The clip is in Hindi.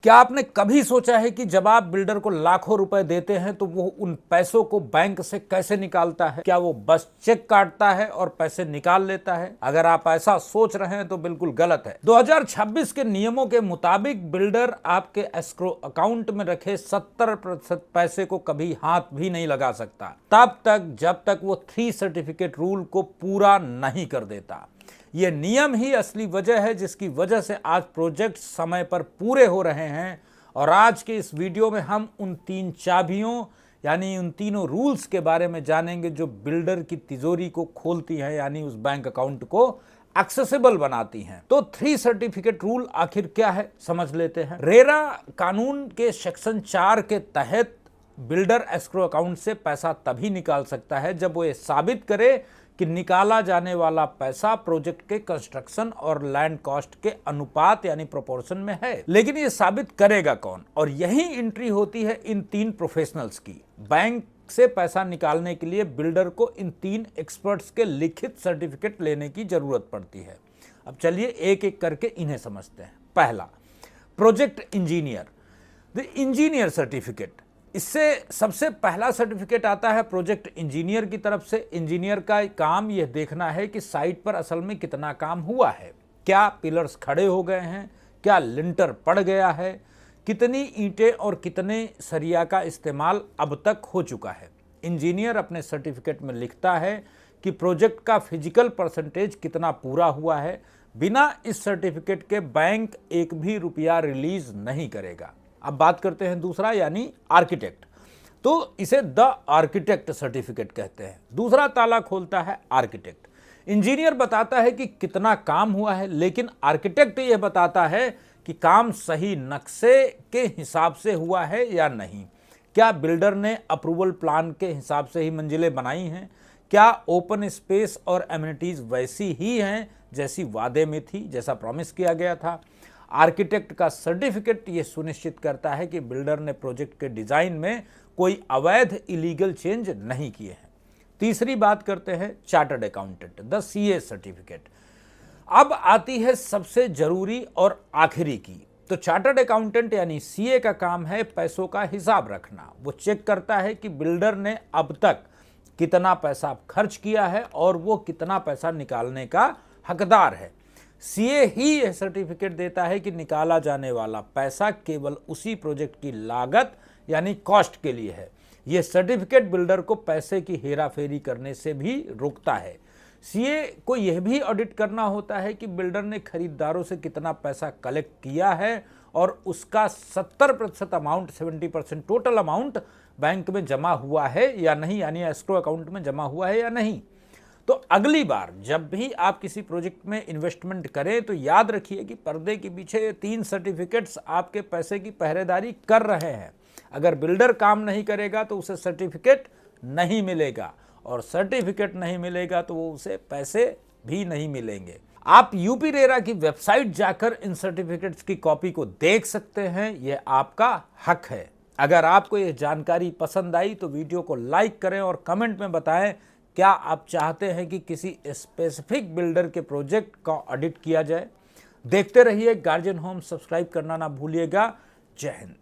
क्या आपने कभी सोचा है कि जब आप बिल्डर को लाखों रुपए देते हैं तो वो उन पैसों को बैंक से कैसे निकालता है? क्या वो बस चेक काटता है और पैसे निकाल लेता है? अगर आप ऐसा सोच रहे हैं तो बिल्कुल गलत है। 2026 के नियमों के मुताबिक बिल्डर आपके एस्क्रो अकाउंट में रखे 70% पैसे को कभी हाथ भी नहीं लगा सकता, तब तक जब तक वो 3 सर्टिफिकेट रूल को पूरा नहीं कर देता। ये नियम ही असली वजह है जिसकी वजह से आज प्रोजेक्ट समय पर पूरे हो रहे हैं। और आज के इस वीडियो में हम उन 3 चाबियों यानी उन तीनों रूल्स के बारे में जानेंगे जो बिल्डर की तिजोरी को खोलती हैं, यानी उस बैंक अकाउंट को एक्सेसिबल बनाती हैं। तो 3 सर्टिफिकेट रूल आखिर क्या है, समझ लेते हैं। रेरा कानून के सेक्शन 4 के तहत बिल्डर एस्क्रो अकाउंट से पैसा तभी निकाल सकता है जब वो ये साबित करे कि निकाला जाने वाला पैसा प्रोजेक्ट के कंस्ट्रक्शन और लैंड कॉस्ट के अनुपात यानी प्रोपोर्शन में है। लेकिन ये साबित करेगा कौन? और यही एंट्री होती है इन 3 प्रोफेशनल्स की। बैंक से पैसा निकालने के लिए बिल्डर को इन 3 एक्सपर्ट्स के लिखित सर्टिफिकेट लेने की जरूरत पड़ती है। अब चलिए एक एक करके इन्हें समझते हैं। पहला, project engineer, the engineer certificate. इससे सबसे पहला सर्टिफिकेट आता है प्रोजेक्ट इंजीनियर की तरफ से। इंजीनियर का काम यह देखना है कि साइट पर असल में कितना काम हुआ है, क्या पिलर्स खड़े हो गए हैं, क्या लिंटर पड़ गया है, कितनी ईंटें और कितने सरिया का इस्तेमाल अब तक हो चुका है। इंजीनियर अपने सर्टिफिकेट में लिखता है कि प्रोजेक्ट का फिजिकल परसेंटेज कितना पूरा हुआ है। बिना इस सर्टिफिकेट के बैंक एक भी रुपया रिलीज नहीं करेगा। अब बात करते हैं दूसरा, यानी आर्किटेक्ट। तो इसे द आर्किटेक्ट सर्टिफिकेट कहते हैं। दूसरा ताला खोलता है आर्किटेक्ट। इंजीनियर बताता है कि कितना काम हुआ है, लेकिन आर्किटेक्ट यह बताता है कि काम सही नक्शे के हिसाब से हुआ है या नहीं। क्या बिल्डर ने अप्रूवल प्लान के हिसाब से ही मंजिलें बनाई हैं? क्या ओपन स्पेस और एमिनिटीज वैसी ही हैं जैसी वादे में थी, जैसा प्रॉमिस किया गया था? आर्किटेक्ट का सर्टिफिकेट ये सुनिश्चित करता है कि बिल्डर ने प्रोजेक्ट के डिजाइन में कोई अवैध इलीगल चेंज नहीं किए हैं। तीसरी बात करते हैं chartered accountant, the CA certificate. अब आती है सबसे जरूरी और आखिरी की। तो चार्टर्ड अकाउंटेंट यानी सीए का काम है पैसों का हिसाब रखना। वो चेक करता है कि बिल्डर ने अब तक कितना पैसा खर्च किया है और वो कितना पैसा निकालने का हकदार है। सीए ही यह सर्टिफिकेट देता है कि निकाला जाने वाला पैसा केवल उसी प्रोजेक्ट की लागत यानी कॉस्ट के लिए है। यह सर्टिफिकेट बिल्डर को पैसे की हेराफेरी करने से भी रोकता है। सीए को यह भी ऑडिट करना होता है कि बिल्डर ने खरीदारों से कितना पैसा कलेक्ट किया है और उसका 70% अमाउंट, 70% टोटल अमाउंट बैंक में जमा हुआ है या नहीं, यानी एस्क्रो अकाउंट में जमा हुआ है या नहीं। तो अगली बार जब भी आप किसी प्रोजेक्ट में इन्वेस्टमेंट करें तो याद रखिए कि पर्दे के पीछे 3 सर्टिफिकेट्स आपके पैसे की पहरेदारी कर रहे हैं। अगर बिल्डर काम नहीं करेगा तो उसे सर्टिफिकेट नहीं मिलेगा, और सर्टिफिकेट नहीं मिलेगा तो वो उसे पैसे भी नहीं मिलेंगे। आप यूपी रेरा की वेबसाइट जाकर इन सर्टिफिकेट्स की कॉपी को देख सकते हैं, यह आपका हक है। अगर आपको यह जानकारी पसंद आई तो वीडियो को लाइक करें और कमेंट में बताएं क्या आप चाहते हैं कि किसी स्पेसिफिक बिल्डर के प्रोजेक्ट का ऑडिट किया जाए। देखते रहिए गार्जियन होम, सब्सक्राइब करना ना भूलिएगा। जय हिंद।